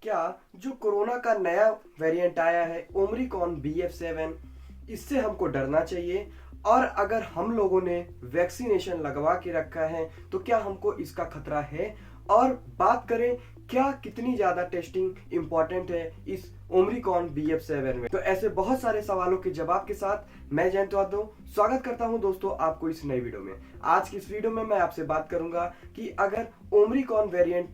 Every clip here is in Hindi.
क्या जो कोरोना का नया वेरिएंट आया है ओमिक्रॉन BF7, इससे हमको डरना चाहिए? और अगर हम लोगों ने वैक्सीनेशन लगवा के रखा है तो क्या हमको इसका खतरा है? और बात करें क्या कितनी ज्यादा टेस्टिंग इंपॉर्टेंट है इस ओमिक्रॉन BF7 में, तो ऐसे बहुत सारे सवालों के जवाब के साथ मैं जयंत यादव स्वागत करता हूं दोस्तों आपको इस नई वीडियो में। आज की इस वीडियो में मैं आपसे बात करूंगा कि अगर ओमिक्रॉन वेरिएंट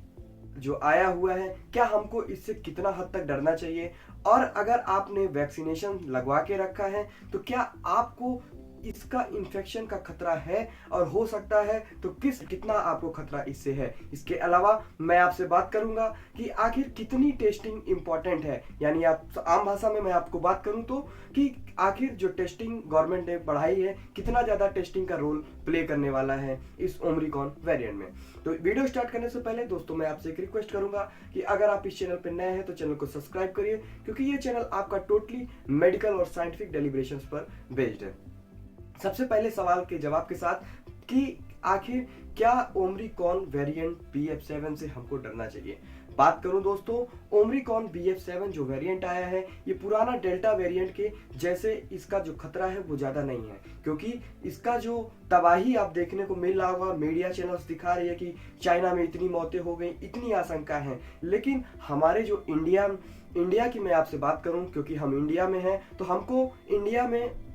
जो आया हुआ है क्या हमको इससे कितना हद तक डरना चाहिए, और अगर आपने वैक्सीनेशन लगवा के रखा है तो क्या आपको इसका इन्फेक्शन का खतरा है, और हो सकता है तो कितना आपको खतरा इससे है। इसके अलावा मैं आपसे बात करूंगा कि आखिर कितनी टेस्टिंग इंपॉर्टेंट है, यानी आप आम भाषा में मैं आपको बात करूं तो कि आखिर जो टेस्टिंग गवर्नमेंट ने बढ़ाई है कितना ज्यादा टेस्टिंग का रोल प्ले करने वाला है इस ओमिक्रॉन वेरिएंट में। तो वीडियो स्टार्ट करने से पहले दोस्तों मैं आपसे एक रिक्वेस्ट करूंगा कि अगर आप इस चैनल पर नए हैं तो चैनल को सब्सक्राइब करिए, क्योंकि ये चैनल आपका टोटली मेडिकल और साइंटिफिक डेलिब्रेशंस पर बेस्ड है। सबसे पहले सवाल के जवाब के साथ कि आखिर क्या ओमिक्रॉन वेरिएंट BF7 से हमको डरना चाहिए। बात करूं दोस्तों, ओमिक्रॉन BF7 जो वेरिएंट आया है ये पुराना डेल्टा वेरिएंट के जैसे इसका जो खतरा है वो ज्यादा नहीं है, क्योंकि इसका जो तबाही आप देखने को मिल रहा होगा, मीडिया चैनल्स दिखा रही है कि चाइना में इतनी मौतें हो गई, इतनी आशंका है। लेकिन हमारे जो इंडिया की मैं आपसे बात करूं, क्योंकि हम इंडिया में हैं तो हमको इंडिया में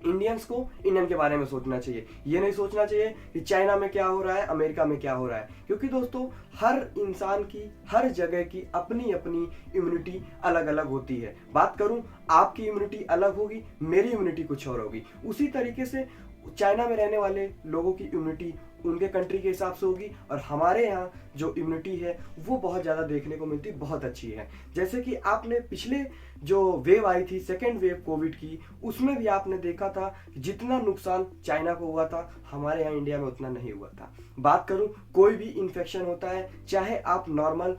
इंडियंस को इंडियन के बारे में सोचना चाहिए। ये नहीं सोचना चाहिए कि चाइना में क्या हो रहा है, अमेरिका में क्या हो रहा है, क्योंकि दोस्तों हर इंसान की हर जगह की अपनी अपनी इम्यूनिटी अलग अलग होती है। बात करूं आपकी इम्यूनिटी अलग होगी, मेरी इम्यूनिटी कुछ और होगी। उसी तरीके से चाइना में रहने वाले लोगों की इम्यूनिटी उनके कंट्री के हिसाब से होगी, और हमारे यहाँ जो इम्यूनिटी है वो बहुत ज़्यादा देखने को मिलती, बहुत अच्छी है। जैसे कि आपने पिछले जो वेव आई थी, सेकेंड वेव कोविड की, उसमें भी आपने देखा था जितना नुकसान चाइना को हुआ था हमारे यहाँ इंडिया में उतना नहीं हुआ था। बात करूँ कोई भी इन्फेक्शन होता है, चाहे आप नॉर्मल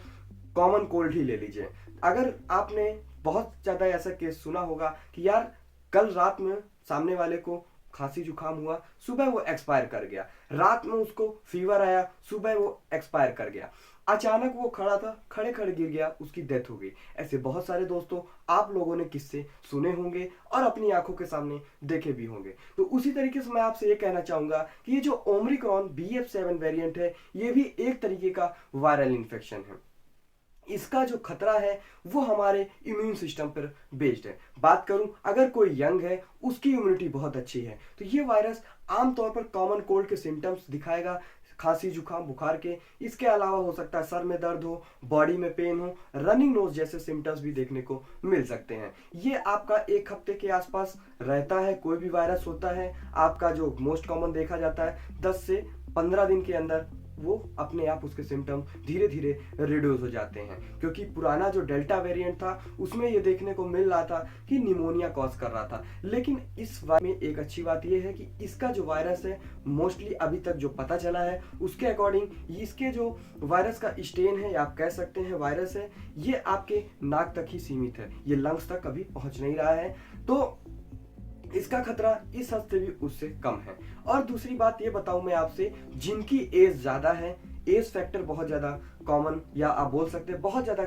कॉमन कोल्ड ही ले लीजिए, अगर आपने बहुत ज़्यादा ऐसा केस सुना होगा कि यार कल रात में सामने वाले को खांसी जुकाम हुआ, सुबह वो एक्सपायर कर गया, रात में उसको फीवर आया, सुबह वो एक्सपायर कर गया, अचानक वो खड़ा था, खड़े खड़े गिर गया, उसकी डेथ हो गई। ऐसे बहुत सारे दोस्तों आप लोगों ने किस्से सुने होंगे और अपनी आंखों के सामने देखे भी होंगे। तो उसी तरीके से मैं आपसे ये कहना चाहूंगा कि ये जो ओमिक्रॉन BF7 वेरिएंट है ये भी एक तरीके का वायरल इन्फेक्शन है। इसका जो खतरा है वो हमारे इम्यून सिस्टम पर बेस्ड है। बात करूं अगर कोई यंग है, उसकी इम्यूनिटी बहुत अच्छी है, तो ये वायरस आमतौर पर कॉमन कोल्ड के सिम्टम्स दिखाएगा, खांसी जुकाम बुखार के। इसके अलावा हो सकता है सर में दर्द हो, बॉडी में पेन हो, रनिंग नोज जैसे सिम्टम्स भी देखने को मिल सकते हैं। ये आपका एक हफ्ते के आसपास रहता है, कोई भी वायरस होता है आपका जो मोस्ट कॉमन देखा जाता है 10 से 15 दिन के अंदर वो अपने आप उसके सिम्टम धीरे धीरे रिड्यूस हो जाते हैं। क्योंकि पुराना जो डेल्टा वेरिएंट था उसमें ये देखने को मिल रहा था कि निमोनिया कॉज कर रहा था, लेकिन इस में एक अच्छी बात ये है कि इसका जो वायरस है मोस्टली अभी तक जो पता चला है उसके अकॉर्डिंग इसके जो वायरस का स्टेन है या आप कह सकते हैं वायरस है, ये आपके नाक तक ही सीमित है, ये लंग्स तक कभी पहुंच नहीं रहा है, तो इसका खतरा इस हद से भी उससे कम है। और दूसरी बात ये बताऊं मैं आपसे, जिनकी एज ज्यादा है, एज फैक्टर बहुत ज्यादा कॉमन या आप बोल सकते हैं बहुत ज्यादा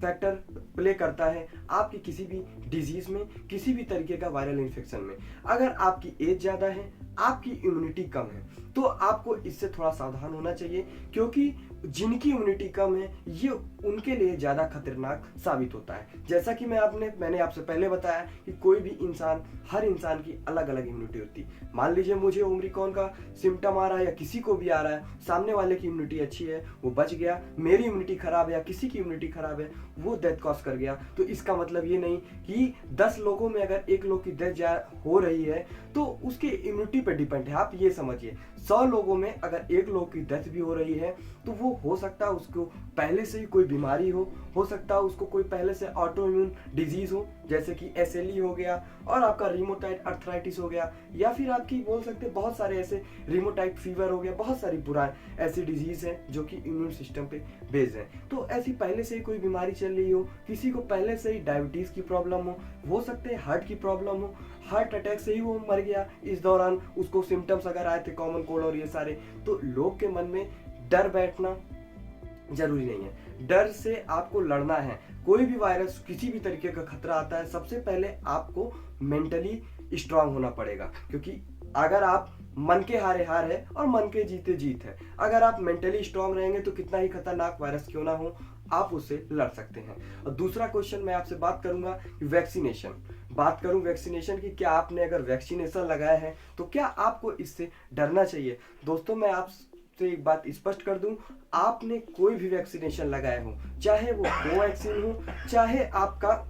फैक्टर प्ले करता है आपकी किसी भी डिजीज में, किसी भी तरीके का वायरल इन्फेक्शन में। अगर आपकी एज ज्यादा है, आपकी इम्यूनिटी कम है, तो आपको इससे थोड़ा सावधान होना चाहिए, क्योंकि जिनकी इम्यूनिटी कम है ये उनके लिए ज्यादा खतरनाक साबित होता है। जैसा कि मैंने आपसे पहले बताया कि कोई भी इंसान, हर इंसान की अलग अलग इम्यूनिटी होती है। मान लीजिए मुझे ओमिक्रॉन का सिम्टम आ रहा है या किसी को भी आ रहा है, सामने वाले की इम्यूनिटी अच्छी है वो बच गया, मेरी इम्यूनिटी खराब है या किसी की इम्यूनिटी खराब है वो डेथ कॉज कर गया, तो इसका मतलब ये नहीं कि 10 लोगों में अगर एक लोग की डेथ हो रही है तो उसके इम्यूनिटी पर डिपेंड है। आप ये समझिए 100 लोगों में अगर एक लोग की डेथ भी हो रही है तो वो हो सकता है उसको पहले से ही कोई बीमारी हो सकता है उसको कोई पहले से ऑटो इम्यून डिजीज हो, जैसे कि SLE हो गया और आपका रिमोटाइड अर्थराइटिस हो गया, या फिर आपकी बोल सकते हैं बहुत सारे ऐसे रिमोटाइड फीवर हो गया, बहुत सारी पुरानी ऐसी डिजीज है जो कि इम्यून सिस्टम पे बेस्ड है। तो ऐसी पहले से ही कोई बीमारी चल रही हो, किसी को पहले से ही डायबिटीज की प्रॉब्लम हो सकते हैं हार्ट की प्रॉब्लम हो, हार्ट अटैक से ही वो मर गया, इस दौरान उसको सिम्टम्स अगर आए थे कॉमन कोल्ड और ये सारे, तो लोग के मन में डर बैठना जरूरी नहीं है। डर से आपको लड़ना है। कोई भी वायरस, किसी भी तरीके का खतरा आता है, सबसे पहले आपको मेंटली स्ट्रांग होना पड़ेगा, क्योंकि अगर आप मन के हारे हार है और मन के जीते जीत है। अगर आप मेंटली स्ट्रांग रहेंगे तो कितना ही खतरनाक वायरस क्यों ना हो, आप उससे लड़ सकते हैं। और दूसरा क्वेश्चन मैं आपसे बात करूंगा कि वैक्सीनेशन की। क्या आपने अगर वैक्सीनेशन लगाया है तो क्या आपको इससे डरना चाहिए? दोस्तों, मैं आपसे एक बात स्पष्ट कर दूं, आपने कोई भी वैक्सीनेशन लगाया हो, चाहे वो कोवैक्सीन हो, चाहे आपका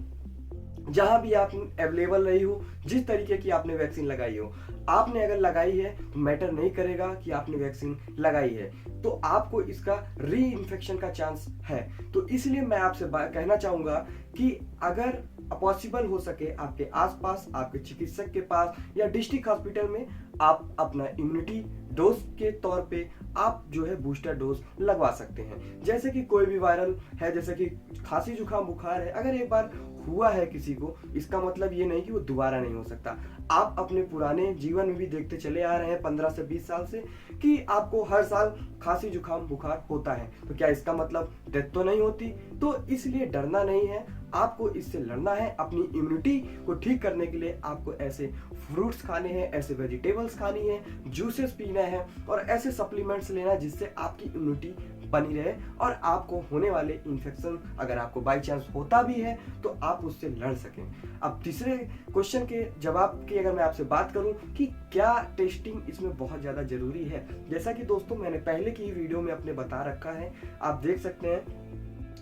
जहां भी आप अवेलेबल रही हो, जिस तरीके की आपने वैक्सीन लगाई हो, आपने अगर लगाई है तो मैटर नहीं करेगा कि आपने वैक्सीन लगाई है, तो आपको इसका री इन्फेक्शन का चांस है। तो इसलिए मैं आपसे कहना चाहूंगा कि अगर पॉसिबल हो सके आपके आसपास, आपके चिकित्सक के पास या डिस्ट्रिक्ट हॉस्पिटल में, आप अपना इम्यूनिटी डोज के तौर पे आप जो है बूस्टर डोज लगवा सकते हैं। जैसे कि कोई भी वायरल है, जैसे कि खांसी जुकाम बुखार है, अगर एक बार हुआ है किसी को, इसका मतलब ये नहीं कि वो दोबारा नहीं हो सकता। आप अपने पुराने जीवन में भी देखते चले आ रहे हैं 15 से 20 साल से कि आपको हर साल खांसी जुकाम बुखार होता है, तो क्या इसका मतलब डेथ तो नहीं होती? तो इसलिए डरना नहीं है, आपको इससे लड़ना है। अपनी इम्यूनिटी को ठीक करने के लिए आपको ऐसे फ्रूट्स खाने हैं, ऐसे वेजिटेबल्स खानी है, जूसेस पीना है और ऐसे सप्लीमेंट्स लेना है जिससे आपकी इम्यूनिटी बनी रहे और आपको होने वाले इन्फेक्शन, अगर आपको बाई चांस होता भी है, तो आप उससे लड़ सकें। अब तीसरे क्वेश्चन के जवाब की अगर मैं आपसे बात करूं कि क्या टेस्टिंग इसमें बहुत ज़्यादा जरूरी है, जैसा कि दोस्तों मैंने पहले की वीडियो में अपने बता रखा है, आप देख सकते हैं,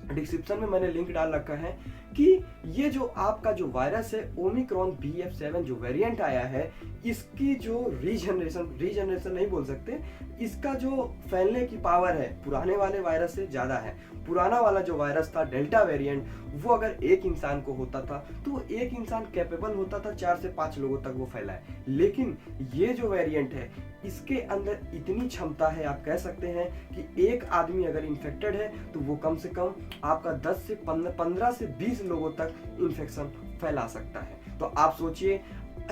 डिस्क्रिप्शन में मैंने लिंक डाल रखा है कि ये जो आपका जो वायरस है ओमिक्रॉन BF7 जो वेरिएंट आया है, इसकी जो रीजनरेशन नहीं बोल सकते, इसका जो फैलने की पावर है पुराने वाले वायरस से ज़्यादा है। पुराना वाला जो वायरस था डेल्टा वेरिएंट, वो अगर एक इंसान को होता था तो वो एक इंसान कैपेबल होता था 4 से 5 लोगों तक वो फैलाए, लेकिन ये जो वेरिएंट है इसके अंदर इतनी क्षमता है, आप कह सकते हैं कि एक आदमी अगर इन्फेक्टेड है तो वो कम से कम आपका 10 से 15 से 20 लोगों तक इन्फेक्शन फैला सकता है। तो आप सोचिए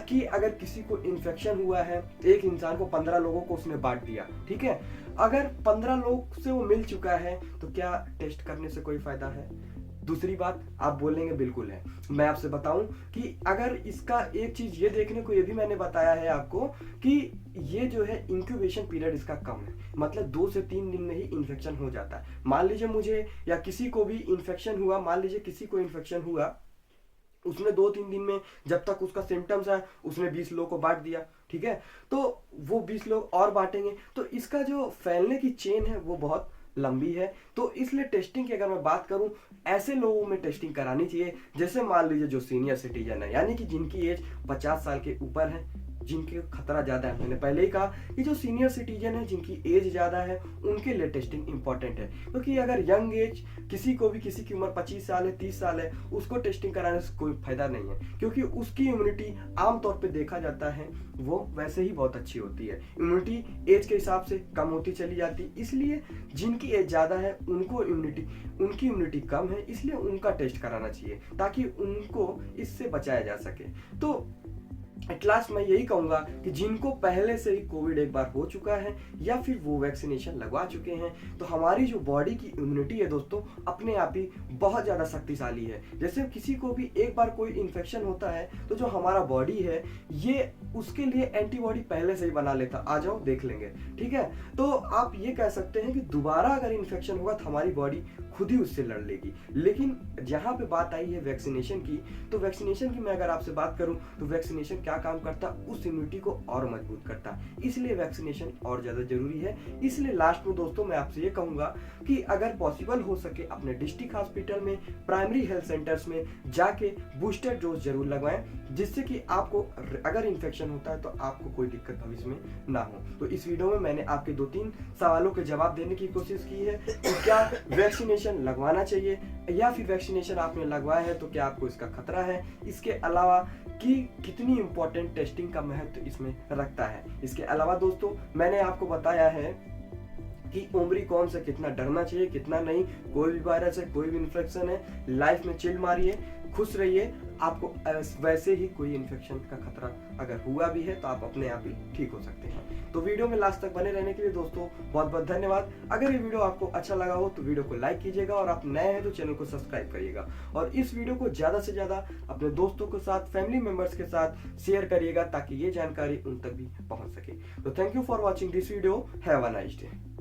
कि अगर किसी को इन्फेक्शन हुआ है, एक इंसान को 15 लोगों को उसने बांट दिया, ठीक है, अगर 15 लोग से वो मिल चुका है तो क्या टेस्ट करने से कोई फायदा है? दूसरी बात आप बोलेंगे बिल्कुल है। मैं आपसे बताऊं कि अगर इसका एक चीज ये देखने को, ये भी मैंने बताया है आपको कि ये जो है इंक्यूबेशन पीरियड इसका कम है, मतलब 2 से 3 दिन में ही इन्फेक्शन हो जाता है। मान लीजिए मुझे या किसी को भी इन्फेक्शन हुआ, मान लीजिए किसी को इन्फेक्शन हुआ, उसने 2-3 दिन में जब तक उसका सिम्टम्स है उसने 20 लोगों को बांट दिया, ठीक है, तो वो 20 लोग और बांटेंगे, तो इसका जो फैलने की चेन है वो बहुत लंबी है। तो इसलिए टेस्टिंग की अगर मैं बात करूं, ऐसे लोगों में टेस्टिंग करानी चाहिए, जैसे मान लीजिए जो सीनियर सिटीजन है, यानी कि जिनकी एज 50 साल के ऊपर है, जिनके खतरा ज्यादा है। मैंने पहले ही कहा कि जो सीनियर सिटीजन है, जिनकी एज ज्यादा है, उनके लिए टेस्टिंग इंपॉर्टेंट है, क्योंकि अगर यंग एज किसी को भी, किसी की उम्र 25 साल है, 30 साल है, उसको टेस्टिंग कराने से कोई फायदा नहीं है, क्योंकि उसकी इम्यूनिटी आमतौर पर देखा जाता है वो वैसे ही बहुत अच्छी होती है, इम्यूनिटी एज के हिसाब से कम होती चली जाती। इसलिए जिनकी एज ज्यादा है उनकी इम्यूनिटी कम है, इसलिए उनका टेस्ट कराना चाहिए ताकि उनको इससे बचाया जा सके। तो एट लास्ट मैं यही कहूंगा कि जिनको पहले से ही कोविड एक बार हो चुका है या फिर वो वैक्सीनेशन लगवा चुके हैं, तो हमारी जो बॉडी की इम्यूनिटी है दोस्तों अपने आप ही बहुत ज़्यादा शक्तिशाली है। जैसे किसी को भी एक बार कोई इन्फेक्शन होता है तो जो हमारा बॉडी है ये उसके लिए एंटीबॉडी पहले से ही बना लेता, आ जाओ देख लेंगे, ठीक है। तो आप ये कह सकते हैं कि दोबारा अगर इन्फेक्शन होगा तो हमारी बॉडी खुद ही उससे लड़ लेगी। लेकिन जहाँ पे बात आई है वैक्सीनेशन की, तो वैक्सीनेशन की मैं अगर आपसे बात करूं तो वैक्सीनेशन क्या काम करता, उस इम्यूनिटी को और मजबूत करता, इसलिए वैक्सीनेशन और ज्यादा जरूरी है। इसलिए लास्ट में दोस्तों मैं आपसे ये कहूंगा कि अगर पॉसिबल हो सके अपने डिस्ट्रिक्ट हॉस्पिटल में, प्राइमरी हेल्थ सेंटर्स में जाके बूस्टर डोज जरूर लगवाएं, जिससे कि आपको अगर इन्फेक्शन होता है तो आपको कोई दिक्कत भविष्य में ना हो। तो इस वीडियो में मैंने आपके 2-3 सवालों के जवाब देने की कोशिश की है कि क्या वैक्सीनेशन लगवाना चाहिए, या फिर वैक्सीनेशन आपने लगवाया है तो क्या आपको इसका खतरा है, इसके अलावा कि कितनी इंपॉर्टेंट टेस्टिंग का महत्व इसमें रखता है। इसके अलावा दोस्तों मैंने आपको बताया है कि ओमरिकॉन से कितना डरना चाहिए, कितना नहीं। कोई भी वायरस है, कोई भी इन्फेक्शन है, लाइफ में चिल मारिए, खुश रहिए। आपको वैसे ही कोई इन्फेक्शन का खतरा अगर हुआ भी है तो आप अपने आप ही ठीक हो सकते हैं। तो वीडियो में लास्ट तक बने रहने के लिए दोस्तों बहुत बहुत धन्यवाद। अगर ये वीडियो आपको अच्छा लगा हो तो वीडियो को लाइक कीजिएगा, और आप नए हैं तो चैनल को सब्सक्राइब करिएगा, और इस वीडियो को ज्यादा से ज्यादा अपने दोस्तों के साथ, फैमिली मेंबर्स के साथ शेयर करिएगा ताकि ये जानकारी उन तक भी पहुंच सके। तो thank you for watching this video. Have a nice day.